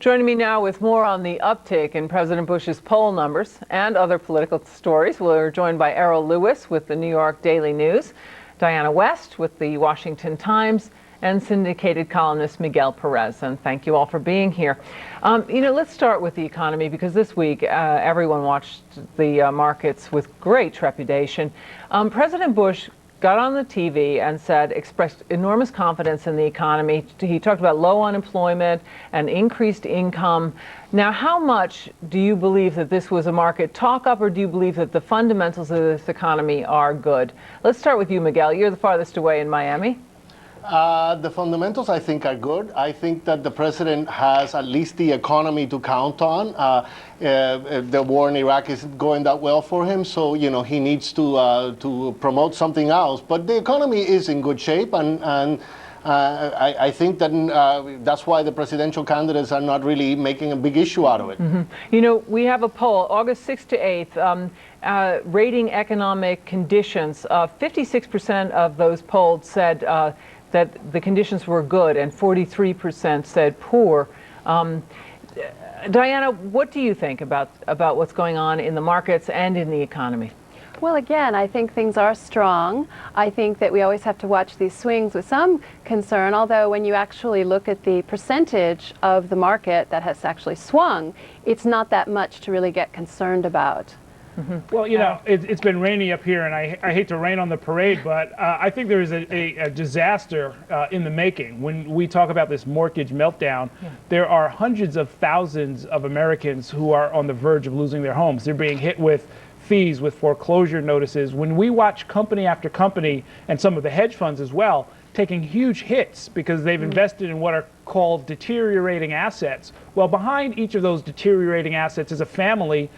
Joining me now with more on the uptick in President Bush's poll numbers and other political stories, we're joined by Errol Lewis with the New York Daily News, Diana West with the Washington Times, and syndicated columnist Miguel Perez. And thank you all for being here. Let's start with the economy, because this week everyone watched the markets with great trepidation. President Bush got on the TV and expressed enormous confidence in the economy. He talked about low unemployment and increased income. Now, how much do you believe that this was a market talk-up, or do you believe that the fundamentals of this economy are good? Let's start with you, Miguel. You're the farthest away in Miami. The fundamentals, I think, are good. I think that the president has at least the economy to count on. The war in Iraq isn't going that well for him, so he needs to promote something else. But the economy is in good shape, and I think that that's why the presidential candidates are not really making a big issue out of it. Mm-hmm. We have a poll, August 6th to 8th, rating economic conditions. 56% of those polled said that the conditions were good, and 43% said poor. Diana, what do you think about what's going on in the markets and in the economy? Well, again, I think things are strong. I think that we always have to watch these swings with some concern, although when you actually look at the percentage of the market that has actually swung, it's not that much to really get concerned about. Mm-hmm. Well, it's been rainy up here, and I hate to rain on the parade, but I think there is a disaster in the making. When we talk about this mortgage meltdown, there are hundreds of thousands of Americans who are on the verge of losing their homes. They're being hit with fees, with foreclosure notices. When we watch company after company, and some of the hedge funds as well, taking huge hits because they've invested in what are called deteriorating assets. Well, behind each of those deteriorating assets is a family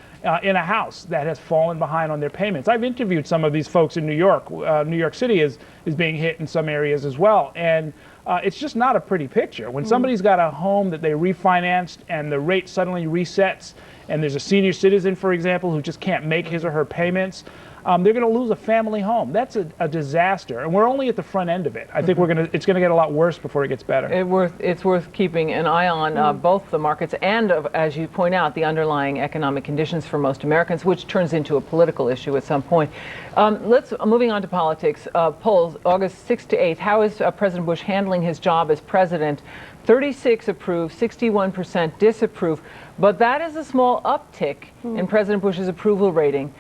in a house that has fallen behind on their payments. I've interviewed some of these folks in New York. New York City is being hit in some areas as well. And it's just not a pretty picture. When somebody's got a home that they refinanced and the rate suddenly resets, and there's a senior citizen, for example, who just can't make his or her payments, they're going to lose a family home. That's a disaster, and we're only at the front end of it. I think it's going to get a lot worse before it gets better. It's worth keeping an eye on both the markets and, as you point out, the underlying economic conditions for most Americans, which turns into a political issue at some point. Moving on to politics. Polls, August 6th to 8th. How is President Bush handling his job as president? 36 approve, 61% disapprove, but that is a small uptick in President Bush's approval rating.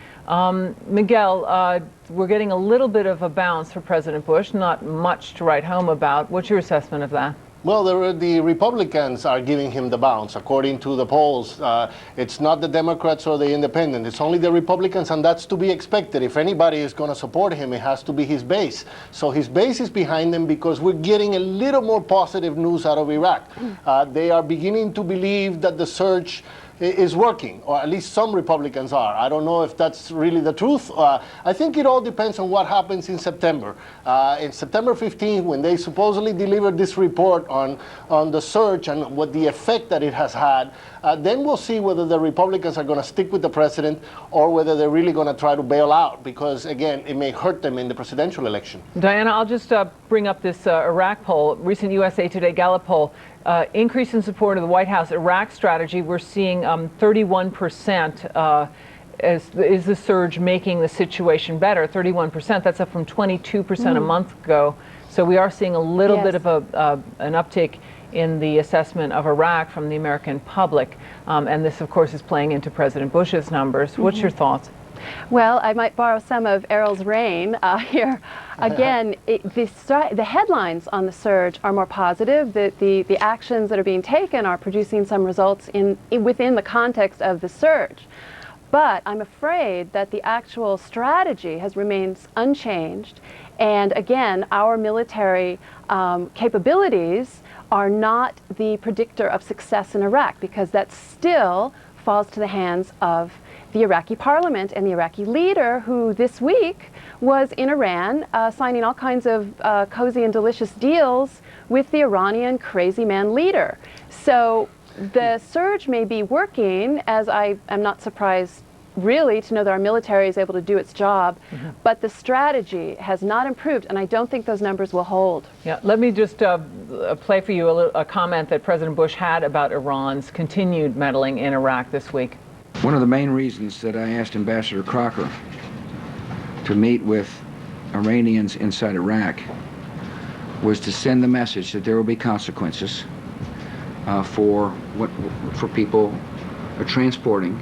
Miguel, we're getting a little bit of a bounce for President Bush, not much to write home about. What's your assessment of that? Well, the Republicans are giving him the bounce. According to the polls, it's not the Democrats or the Independents. It's only the Republicans, and that's to be expected. If anybody is going to support him, it has to be his base. So his base is behind him because we're getting a little more positive news out of Iraq. They are beginning to believe that the surge is working, or at least some Republicans are. I don't know if that's really the truth. I think it all depends on what happens in September. In September 15th, when they supposedly delivered this report on the surge and what the effect that it has had, then we'll see whether the Republicans are going to stick with the president or whether they're really going to try to bail out, because, again, it may hurt them in the presidential election. Diana, I'll just bring up this Iraq poll, recent USA Today Gallup poll. Increase in support of the White House Iraq strategy. We're seeing 31% is the surge making the situation better. 31%. That's up from 22% a month ago. So we are seeing a little bit of an uptick in the assessment of Iraq from the American public. And this, of course, is playing into President Bush's numbers. What's your thoughts? Well, I might borrow some of Errol's rain here. Again, the headlines on the surge are more positive. The actions that are being taken are producing some results within the context of the surge. But I'm afraid that the actual strategy has remained unchanged. And again, our military capabilities are not the predictor of success in Iraq, because that still falls to the hands of the Iraqi parliament and the Iraqi leader, who this week was in Iran signing all kinds of cozy and delicious deals with the Iranian crazy man leader. So the surge may be working, as I am not surprised really to know that our military is able to do its job, but the strategy has not improved, and I don't think those numbers will hold. Yeah, let me just play for you a comment that President Bush had about Iran's continued meddling in Iraq this week. One of the main reasons that I asked Ambassador Crocker to meet with Iranians inside Iraq was to send the message that there will be consequences for people transporting,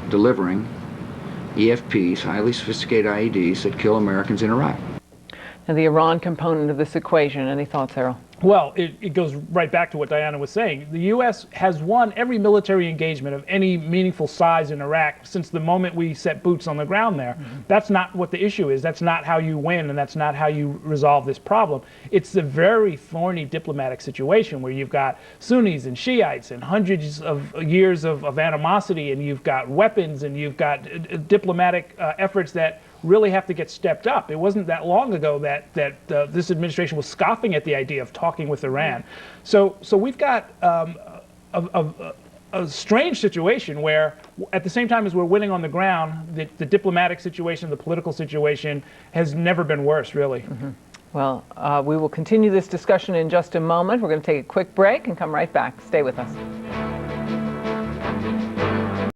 delivering EFPs, highly sophisticated IEDs that kill Americans in Iraq. And the Iran component of this equation, any thoughts, Errol? Well, it goes right back to what Diana was saying. The U.S. has won every military engagement of any meaningful size in Iraq since the moment we set boots on the ground there. That's not what the issue is. That's not how you win, and that's not how you resolve this problem. It's a very thorny diplomatic situation where you've got Sunnis and Shiites and hundreds of years of animosity, and you've got weapons, and you've got diplomatic efforts that really have to get stepped up. It wasn't that long ago that this administration was scoffing at the idea of talking with Iran. So we've got a strange situation where, at the same time as we're winning on the ground, the diplomatic situation, the political situation has never been worse, really. Well, we will continue this discussion in just a moment. We're going to take a quick break and come right back. Stay with us.